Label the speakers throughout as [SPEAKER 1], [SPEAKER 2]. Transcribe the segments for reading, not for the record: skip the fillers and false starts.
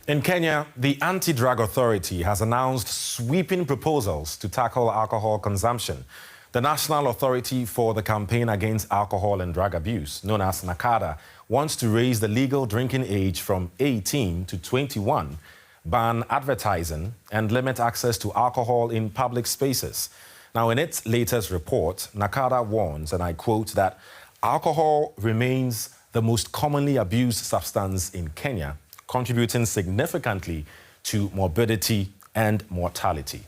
[SPEAKER 1] In Kenya, the Anti-Drug Authority has announced sweeping proposals to tackle alcohol consumption. The National Authority for the Campaign Against Alcohol and Drug Abuse, known as NACADA, wants to raise the legal drinking age from 18 to 21, ban advertising, and limit access to alcohol in public spaces. Now, in its latest report, NACADA warns, and I quote, that alcohol remains the most commonly abused substance in Kenya, contributing significantly to morbidity and mortality.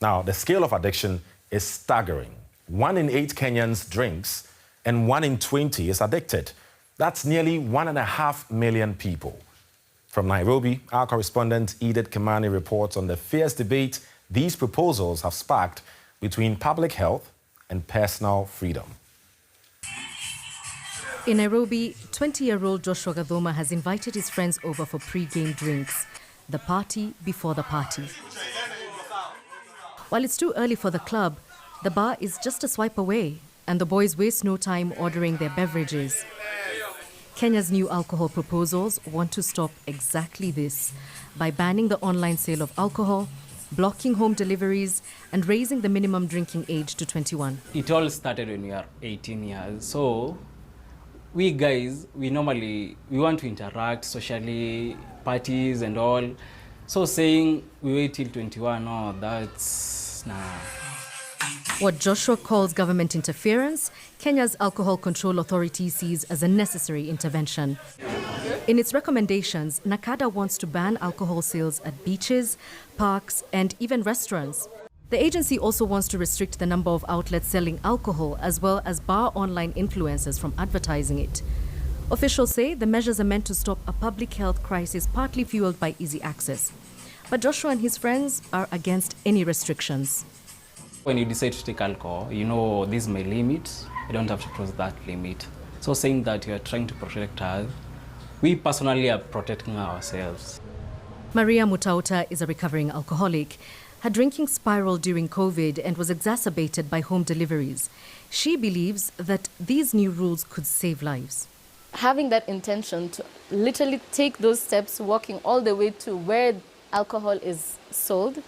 [SPEAKER 1] Now, the scale of addiction is staggering. 1 in 8 Kenyans drinks, and 1 in 20 is addicted. That's nearly 1.5 million people. From Nairobi, our correspondent Edith Kimani reports on the fierce debate these proposals have sparked between public health and personal freedom.
[SPEAKER 2] In Nairobi, 20-year-old Joshua Gadhoma has invited his friends over for pre-game drinks, the party before the party. While it's too early for the club, the bar is just a swipe away, and the boys waste no time ordering their beverages. Kenya's new alcohol proposals want to stop exactly this by banning the online sale of alcohol, blocking home deliveries, and raising the minimum drinking age to 21.
[SPEAKER 3] It all started when we are 18 years, so we guys, we want to interact socially, parties and all. So saying we wait till 21, no, that's nah.
[SPEAKER 2] What Joshua calls government interference, Kenya's Alcohol Control Authority sees as a necessary intervention. In its recommendations, NACADA wants to ban alcohol sales at beaches, parks, and even restaurants. The agency also wants to restrict the number of outlets selling alcohol, as well as bar online influencers from advertising it. Officials say the measures are meant to stop a public health crisis partly fueled by easy access. But Joshua and his friends are against any restrictions.
[SPEAKER 3] When you decide to take alcohol, you know this is my limit. I don't have to cross that limit. So saying that you are trying to protect us, we personally are protecting ourselves.
[SPEAKER 2] Maria Mutauta is a recovering alcoholic. Her drinking spiraled during COVID and was exacerbated by home deliveries. She believes that these new rules could save lives.
[SPEAKER 4] Having that intention to literally take those steps, walking all the way to where alcohol is sold,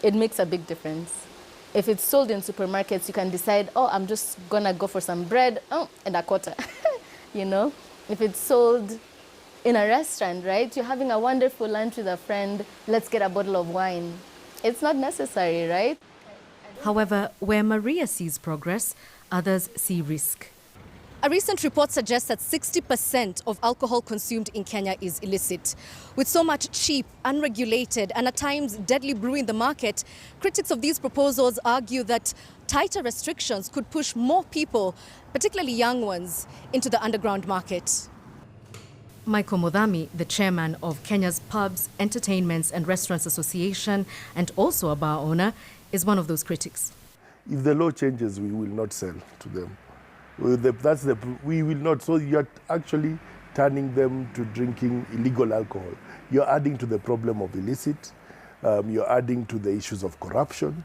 [SPEAKER 4] it makes a big difference. If it's sold in supermarkets, you can decide, oh, I'm just gonna go for some bread, and a quarter, you know? If it's sold in a restaurant, right? You're having a wonderful lunch with a friend, let's get a bottle of wine. It's not necessary, right?
[SPEAKER 2] However, where Maria sees progress, others see risk.
[SPEAKER 5] A recent report suggests that 60% of alcohol consumed in Kenya is illicit. With so much cheap, unregulated, and at times deadly brew in the market, critics of these proposals argue that tighter restrictions could push more people, particularly young ones, into the underground market.
[SPEAKER 2] Michael Modhami, the chairman of Kenya's Pubs, Entertainments and Restaurants Association, and also a bar owner, is one of those critics.
[SPEAKER 6] If the law changes, we will not sell to them. We will not. So you're actually turning them to drinking illegal alcohol. You're adding to the problem of illicit. You're adding to the issues of corruption.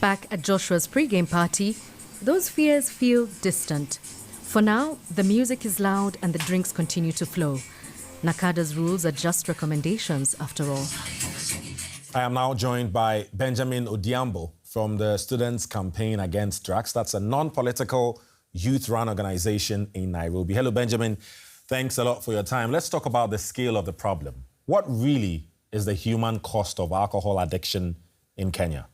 [SPEAKER 2] Back at Joshua's pre-game party, those fears feel distant. For now, the music is loud and the drinks continue to flow. NACADA's rules are just recommendations, after all.
[SPEAKER 1] I am now joined by Benjamin Odiambo from the Students' Campaign Against Drugs. That's a non-political youth-run organization in Nairobi. Hello, Benjamin. Thanks a lot for your time. Let's talk about the scale of the problem. What really is the human cost of alcohol addiction in Kenya?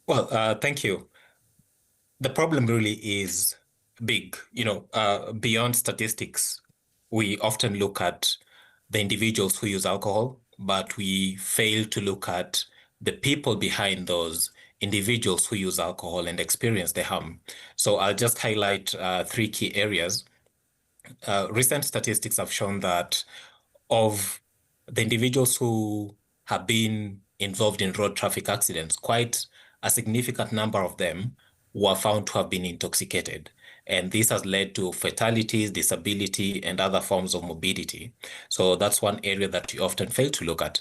[SPEAKER 7] Well, thank you. The problem really is big. Beyond statistics, we often look at the individuals who use alcohol, but we fail to look at the people behind those individuals who use alcohol and experience the harm. So I'll just highlight 3 key areas. Recent statistics have shown that of the individuals who have been involved in road traffic accidents, quite a significant number of them were found to have been intoxicated. And this has led to fatalities, disability, and other forms of morbidity. So that's one area that we often fail to look at.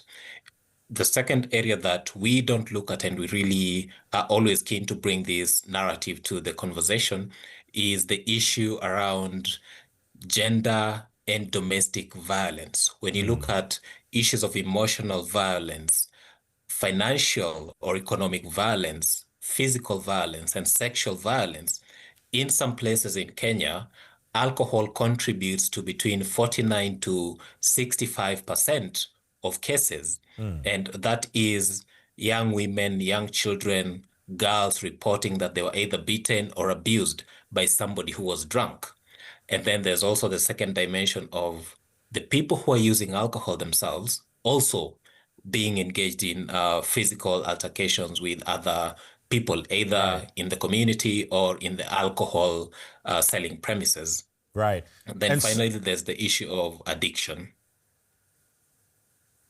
[SPEAKER 7] The second area that we don't look at, and we really are always keen to bring this narrative to the conversation, is the issue around gender and domestic violence. When you look at issues of emotional violence, financial or economic violence, physical violence, and sexual violence, in some places in Kenya, alcohol contributes to between 49 to 65% of cases. And that is young women, young children, girls reporting that they were either beaten or abused by somebody who was drunk. And then there's also the second dimension of the people who are using alcohol themselves also being engaged in physical altercations with other people, either in the community or in the alcohol selling premises.
[SPEAKER 1] Right.
[SPEAKER 7] And then finally, there's the issue of addiction.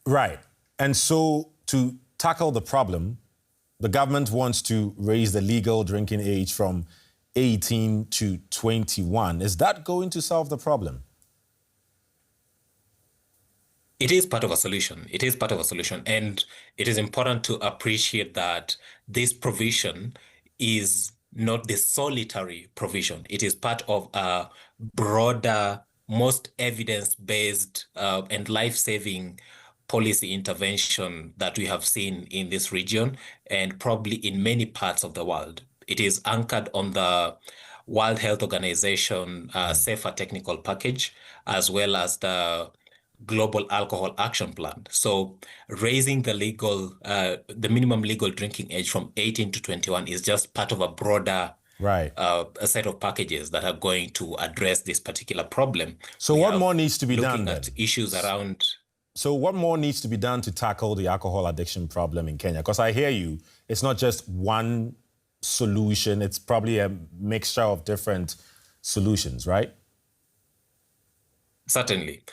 [SPEAKER 1] Right. And so to tackle the problem, the government wants to raise the legal drinking age from 18 to 21. Is that going to solve the problem?
[SPEAKER 7] It is part of a solution. It is part of a solution. And it is important to appreciate that this provision is not the solitary provision. It is part of a broader, most evidence-based and life-saving policy intervention that we have seen in this region and probably in many parts of the world. It is anchored on the World Health Organization Safer Technical Package, as well as the Global Alcohol Action Plan. So raising the minimum legal drinking age from 18 to 21 is just part of a broader a set of packages that are going to address this particular problem.
[SPEAKER 1] So what more needs to be done then?
[SPEAKER 7] Looking at issues around...
[SPEAKER 1] So what more needs to be done to tackle the alcohol addiction problem in Kenya? Because I hear you, it's not just one solution, it's probably a mixture of different solutions, right?
[SPEAKER 7] Certainly.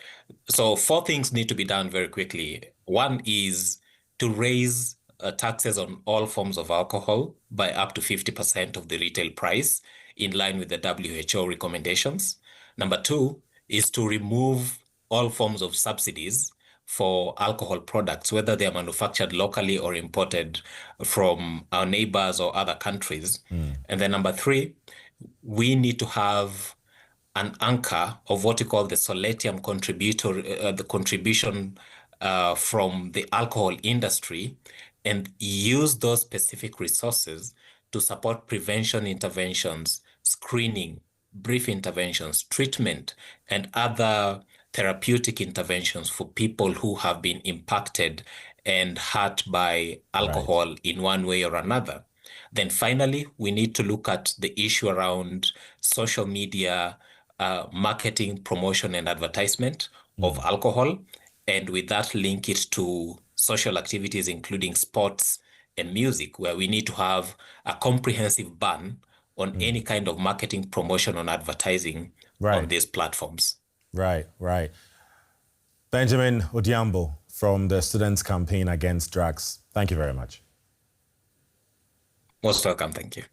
[SPEAKER 7] So 4 things need to be done very quickly. One is to raise taxes on all forms of alcohol by up to 50% of the retail price, in line with the WHO recommendations. Number 2 is to remove all forms of subsidies for alcohol products, whether they are manufactured locally or imported from our neighbors or other countries. And then number 3, we need to have an anchor of what we call the solatium the contribution from the alcohol industry, and use those specific resources to support prevention interventions, screening, brief interventions, treatment, and other therapeutic interventions for people who have been impacted and hurt by alcohol in one way or another. Then finally, we need to look at the issue around social media, marketing, promotion, and advertisement of alcohol, and with that link it to social activities, including sports and music, where we need to have a comprehensive ban on any kind of marketing, promotion, and advertising on these platforms.
[SPEAKER 1] Right. Benjamin Odhiambo from the Students' Campaign Against Drugs. Thank you very much.
[SPEAKER 7] Most welcome. Thank you.